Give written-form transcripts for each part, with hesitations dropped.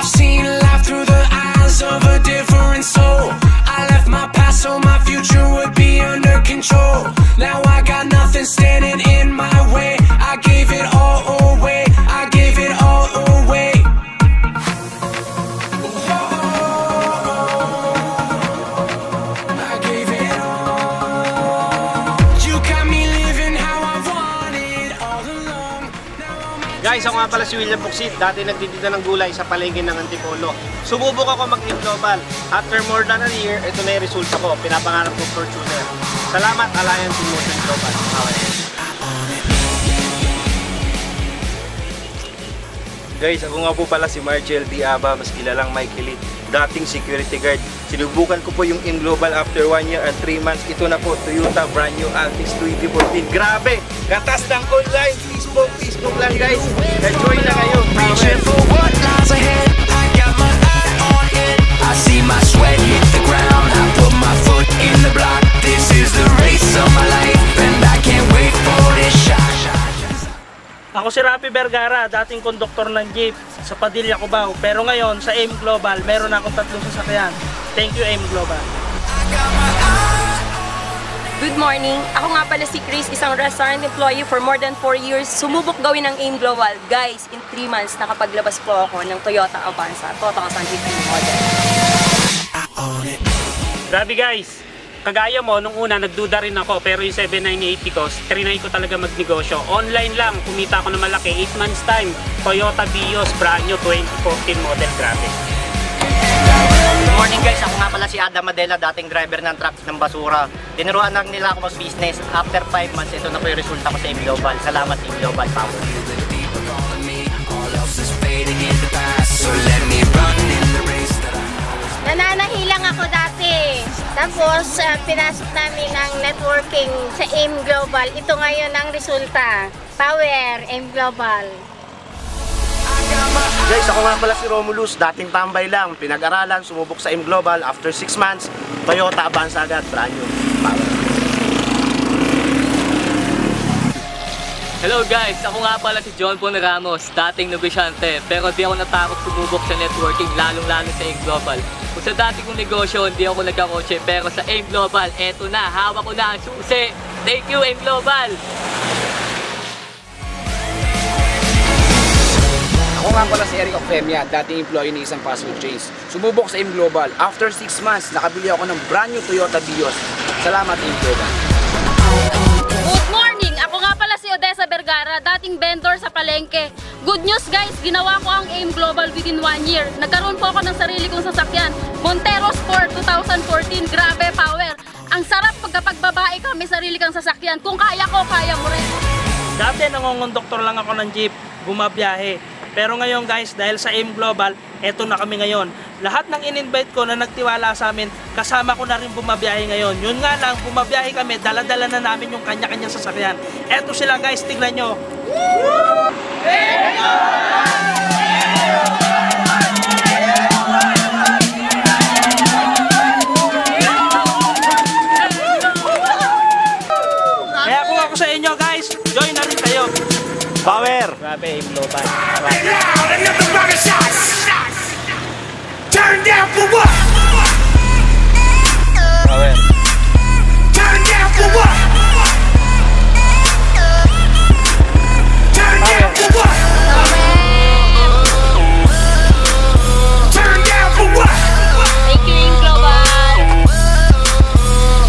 I've seen life through the eyes of a different soul. I left my past so my future would be under control. Now I got nothing standing in my way. I gave it all away. I gave it all away. I gave it all. You got me living how I wanted all along. Guys, ako nga pala si William Buksit. Dati nagtitinda ng gulay sa palengke ng Antipolo. Sumubok ako mag-Aim Global. After more than a year, ito na yung resulta ko. Pinapangarap ko Fortuner. Salamat, Alliance in Motion Global. Okay. Guys, ako nga po pala si Marcel Diaba, mas kilalang Mike Elite, dating security guard. Sinubukan ko po yung Aim Global after 1 year and 3 months. Ito na po, Toyota brand new Altis 2014. Grabe! Katas ng online! Facebook lang guys! Enjoy na kayo! Reaching for what lies ahead. I got my eye on it. I see my sweat hit the ground. I put my foot in the block. This is the race of my life, and I can't wait for this shot. Ako si Rafi Vergara, dating konduktor ng jeep sa Padilla, Cubao. Pero ngayon sa Aim Global, meron akong 3 sasakyan. Thank you Aim Global. Good morning. Ako nga pala si Chris, isang restaurant employee for more than 4 years. Sumubok gawin ng Aim Global. Guys, in 3 months nakapaglabas po ako ng Toyota Avanza 2015 model. Grabe guys, kagaya mo, nung una nagduda rin ako, pero yung 7980 ko, trinay ko talaga magnegosyo. Online lang, kumita ako ng malaki, 8 months time. Toyota Vios, brand new 2014 model, grabe. Good morning guys, ako nga pala si Adam Madela, dating driver ng trucks ng basura. Tinuruan lang nila ako mag-business. After 5 months, ito na po yung resulta ko sa Aim Global. Salamat Aim Global Power. Nananahilang ako dati. Tapos, pinasok namin ang networking sa Aim Global. Ito ngayon ang resulta. Power, Aim Global. Guys, ako nga pala si Romulus, dating tambay lang. Pinag-aralan, sumubok sa Aim Global. After 6 months, Toyota Avanza agad, brand new. Power. Hello guys, ako nga pala si John Bon Ramos, dating negosyante, pero di ako natakot sumubok sa networking, lalong-lalo sa Aim Global. Kung sa dati kong negosyo, hindi ako nagkakotse, pero sa Aim Global, eto na, hawak ko na ang susi. Thank you Aim Global! Ako nga pala si Eric Octemia, dating employee ng isang fast food chains. Sumubok sa Aim Global. After 6 months, nakabili ako ng brand new Toyota Vios. Salamat Aim Global. Good morning! Ako nga pala si Odessa Vergara, dating vendor sa palengke. Good news guys, ginawa ko ang Aim Global within 1 year. Nagkaroon po ako ng sarili kong sasakyan. Montero Sport 2014, grabe power. Ang sarap pagkapag babae ka, may sarili kang sasakyan. Kung kaya ko, kaya mo rin. Dati nangongonduktor lang ako ng jeep, bumabiyahe. Pero ngayon guys, dahil sa Aim Global, eto na kami ngayon. Lahat ng in-invite ko na nagtiwala sa amin, kasama ko na rin bumabiyahe ngayon. Yun nga lang, bumabiyahe kami, dala-dala na namin yung kanya-kanyang sasakyan. Eto sila guys, tignan nyo. Kaya kung ako sa inyo guys, join na rin kayo. Power! Grabe, Aim Global. Turn down for what? Power! Turn down for what? Turn down for what? Turn down for what? Thank you Aim Global!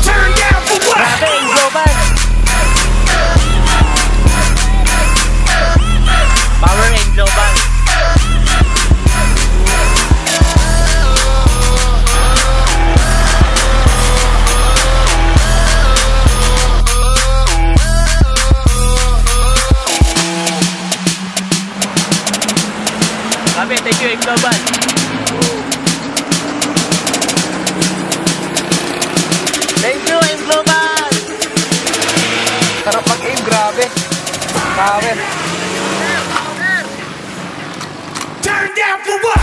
Turn down for what? Grabe, Aim Global. Power Aim Global. Grabe, thank you Aim Global. Thank you Aim Global! Sarap mag-aim, grabe. Power. Turn down for what?